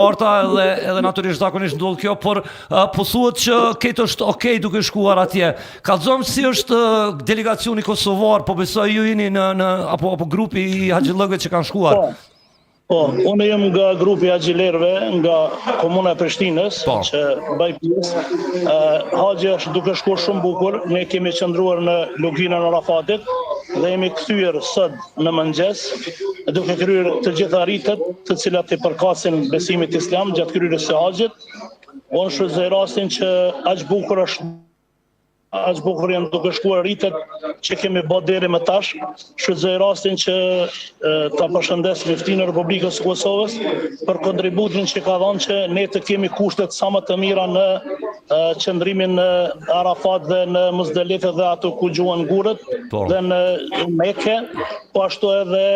Orta edhe natyrisht zakonisht ndodh kjo, por po thuhet që këtë është okay duke shkuar atje. Kallëzojmë si është delegacioni kosovar, po besoj ju jeni në apo grupi i haxhillëkëve që kanë shkuar. Po, unë jem nga grupi haxhilerëve nga komuna e Prishtinës, që bëj pjesë. Haxhi është duke shkuar shumë bukur. Ne kemi qëndruar në luginën e Arafatit dhe jemi kthyer sot në mëngjes, duke kryer të gjitha ritet të cilat i përkasin besimit islam gjatë kryerjes së haxhit. Unë shfrytëzoj rastin që aq bukur janë duke shkuar ritet që kemi bërë deri më tash. Shfrytëzoj rastin që ta përshëndes Mbretërinë e Republikës së Kosovës për kontributin që ka dhënë që ne të kemi kushtet sa më të mira në qëndrimin në Arafat dhe në Muzdalife dhe ato ku gjuan gurët dhe në Mekë, po ashtu edhe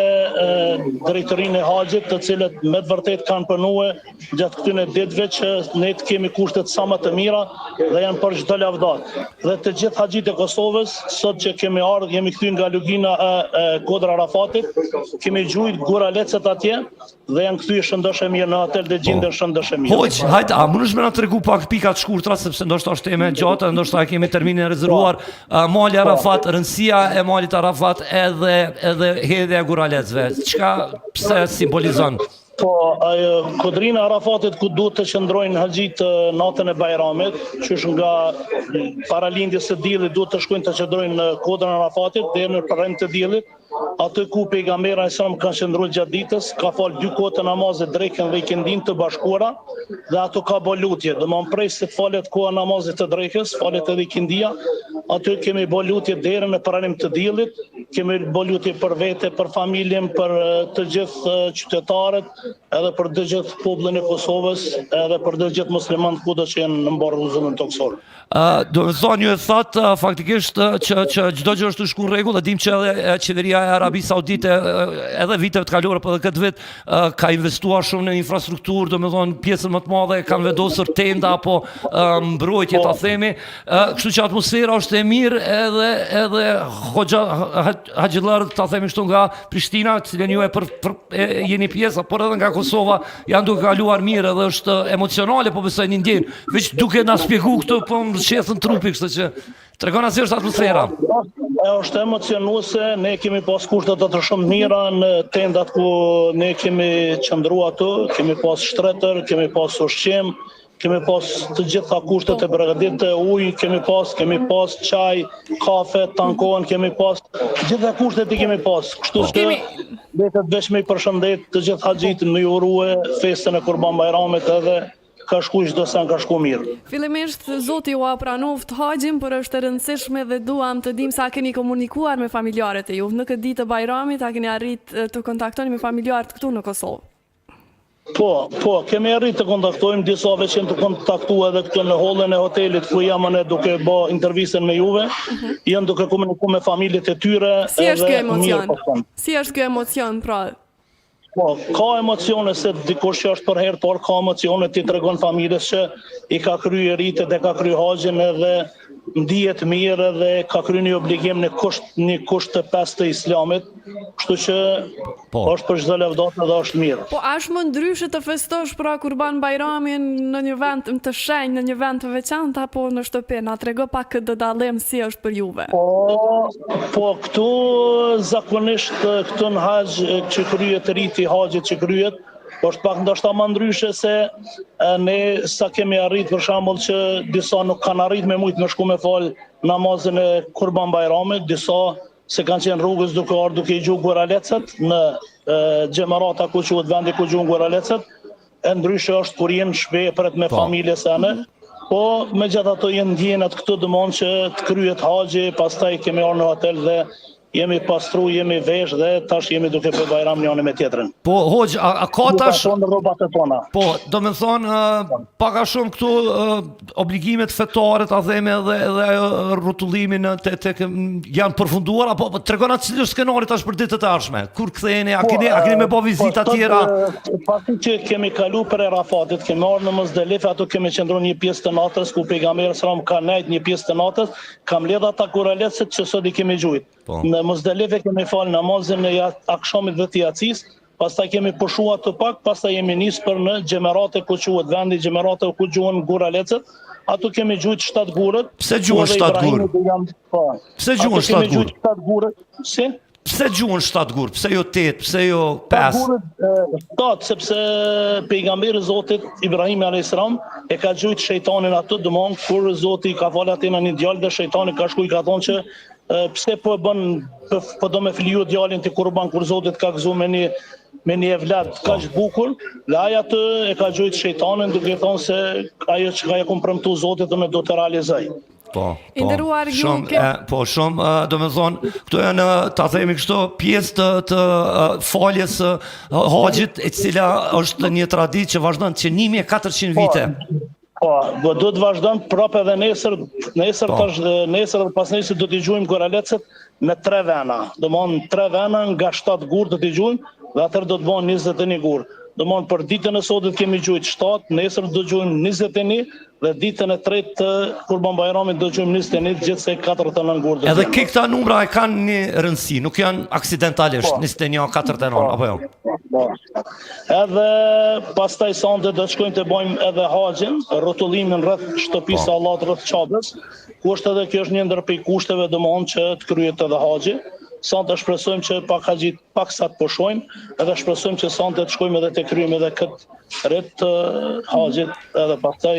drejtorinë e haxhit, të cilët me të vërtet kanë punuar gjatë këtyre ditëve që ne të kemi kushtet sa më të mira dhe janë për çdo lavdat. Dhe të gjithë haxhit e Kosovës, sot që kemi ardhur, jemi kthyer nga lugina e Kodra Arafatit, kemi gjujt gura lecet atje dhe janë kthyer shëndoshë mirë në hotel dhe gjenden shëndoshë mirë. Hoq, hajde, a mundesh me na tregu pak pika të shkurtra sepse ndoshta është temë e gjatë, ndoshta kemi terminin e rezervuar. Mali Arafat, rëndësia e Malit Arafat edhe hedhja e guralecëve. Pse simbolizon? Po, kodrina Arafatit ku duhet të qëndrojnë haxhit natën e Bajramit, qysh nga paralindjes së diellit duhet të shkojnë të qëndrojnë në kodrën Arafatit deri në përrem të diellit. Aty ku pejgamberi alajhissalam ka qëndruar gjatë ditës, ka falë 2 kohë namazet, drekën dhe ikindin të bashkuara, dhe ato ka bë lutje. Do më prej se falet koha namazit të drekës, falet edhe ikindia, aty kemi bë lutje deri në pranim të diellit, kemi bë lutje për vete, për familjen, për të gjithë qytetarët, edhe për të gjithë popullin e Kosovës, edhe për të gjithë muslimanët kudo që janë në mbar rrugën toksor. Do të thonë ju e thatë faktikisht që çdo gjë është të shkuar në rregull, dhe dim që edhe qeveria e Arabisë Saudite edhe viteve të kaluara, por edhe këtë vit ka investuar shumë në infrastrukturë, domethënë pjesën më të madhe kanë vendosur tenda apo mbrojtje ta themi, kështu që atmosfera është e mirë edhe haxhillarët ta themi kështu nga Prishtina, të cilën ju jeni pjesë, por edhe nga Kosova janë duke kaluar mirë edhe është emocionale, po besoj një ndjen, veç duke na shpjegu këtu po më shesën trupi, kështu që tregon asaj është atmosfera. Është emocionuese, ne kemi pas kushte të shumë mira në tendat ku ne kemi qëndruar aty, kemi pas shtretër, kemi pas ushqim, kemi pas të gjitha kushtet e përgatitur, ujë, kemi pas çaj, kafe, tankon, kemi pas gjitha kushtet i kemi pas. Kështu që vetë vetëm i përshëndet të gjithë haxhit më urue festën e Kurban Bayramit edhe ka shku çdo sa ka shku mirë. Fillimisht Zoti ju pranoft haxhin, por është e rëndësishme dhe duam të dim sa keni komunikuar me familjarët e ju. Në këtë ditë të Bajramit a keni arrit të kontaktoni me familjarët këtu në Kosovë? Po, kemi arrit të kontaktojmë, disa veç janë të kontaktuar edhe këtu në hollën e hotelit ku jam ne duke bë intervistën me juve, janë duke komunikuar me familjet e tyre. Si është ky emocion? Si është ky emocion pra? Po, ka emocione se dikush që është për herë parë, ka emocione ti tregon familjes që i ka kryer ritet e ka kryer haxhin edhe ndihet mirë dhe ka kryer një obligim në kusht të 5 të Islamit, kështu që është për çdo lavdat dhe është mirë. Po a është më ndryshe të festosh pra Kurban Bayramin në një vend të shenjtë, në një vend të veçantë apo në shtëpi? Na trego pak këtë dallim si është për juve. Po këtu zakonisht këtu në haxh që kryet riti haxhit që kryet, është pak ndoshta më ndryshe se ne sa kemi arrit për shembull që disa nuk kanë arrit me shumë me shku me fal namazin e Kurban Bayramit, disa se kanë qenë rrugës duke ardhur duke i gjuar guralecet në xhemarata ku quhet vendi ku gjuan guralecet, e ndryshe është kur jenë shpepret me familjes anë. Po megjithatë janë ndjenat këtu domon që të kryet haxhi, pastaj kemi ardhur në hotel dhe jemi pastru, jemi vesh dhe tash jemi duke për Bajram njëri me tjetrin. Po, hoq, a ka tash... Po, do me thonë, paka shumë këtu obligimet fetare, ta theme edhe rrotullimin janë përfunduar, apo tregon atë cilë është skenari tash për ditët e ardhshme? Kur ktheheni, a keni me bë vizita tjera? Pasi që kemi kalu për Arafatit, kemi ardhur në Muzdalife, ato kemi qëndruar një pjesë të natës ku pejgamberi sallallahu ka nejt një pjesë të natës, kam ledh ata guralecet që sot i kemi gjujt. Në Muzdalife kemi falë namazin në akşamit dhe të yacis, pastaj kemi pushuar të pak, pastaj jemi nisë për në Gjemerate ku quhet vendi Gjemerate ku gjuhen Guralecet. Ato kemi gjujt 7 gurët. Pse gjuhen 7 gurë? Pse gjuhen 7 gurë? 7 gurët. Si? Pse gjuhen 7 gurë? Pse jo 8? Pse jo 5? Gurët, sepse pejgamberi Zotit Ibrahim a.s. e ka gjujt shejtanin atë, domthon kur Zoti ka falë atë në një djalë dhe shejtani ka shkuj ka thonë që pse po do me filiju djalin ti kurban kur Zotit ka gëzu me një evlad kaq bukur, dhe ai atë e ka gjujt shejtanin duke thonë se ajo që ka kom premtu Zotit dhe me do të realizoj. Inderuar ju shumë, do me thonë, këto janë, ta themi kështu, pjesë të faljes haxhit, e cila është një traditë që vazhdon që 1400 vite. Po, do të vazhdon prapë edhe nesër dhe pas nesër do t'i gjujmë Guralecet në 3 vena. Domthon 3 vena nga 7 gurë do t'i gjujmë dhe atëherë do të bëhen 21 gurë. Domthon për ditën e sotit kemi gjujt 7, nesër do gjujmë 21 dhe ditën e tretë Kurban Bajramit do gjujmë 21, gjithsej 49 gurë. Edhe këta numra e kanë një rëndësi, nuk janë aksidentalisht 21, 49, apo jo? Edhe pastaj sonte do të shkojmë të bëjmë edhe haxhin, rrotullimin rreth shtëpisë së Allahut rreth Çabës, ku është edhe kjo është një ndër prej kushteve domthon që të kryhet edhe haxhi. Sonte shpresojmë që pak haxhit paksa të pushojnë, edhe shpresojmë që sonte të shkojmë edhe të kryejmë edhe këtë rit haxhit, edhe pastaj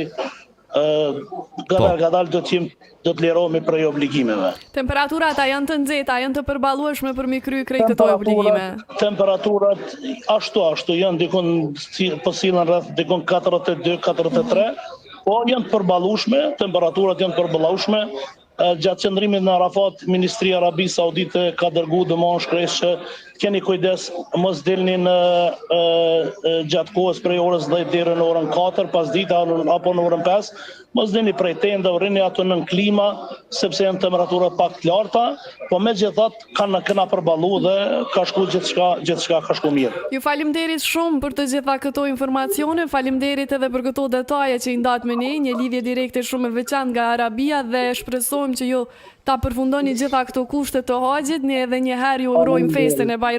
gadal do të lirohemi prej obligimeve. Temperaturat a janë të nxehta, janë të përballueshme për mi kry krejt këto obligime? Temperaturat ashtu janë dikon po sillen rreth dikon 42, 43, po janë të përballueshme, temperaturat janë të përballueshme. Gjatë qëndrimit në Arafat, Ministria Arabisë Saudite ka dërguar domosdoshmë shkresë që keni kujdes mos dilni gjatë kohës prej orës 10 deri në orën 4 pas dita apo në orën 5, mos dilni prej tenda, rrini ato në klima sepse janë temperatura pak të larta, po megjithatë kanë përballuar dhe ka shku gjithçka ka shku mirë. Ju faleminderit shumë për të gjitha këto informacione, faleminderit edhe për këto detaje që i ndat me ne, një lidhje direkte shumë e veçantë nga Arabia dhe shpresojmë që ju ta përfundoni gjitha këto kushte të haxhit, ne edhe një herë ju urojmë festën e Bajramit.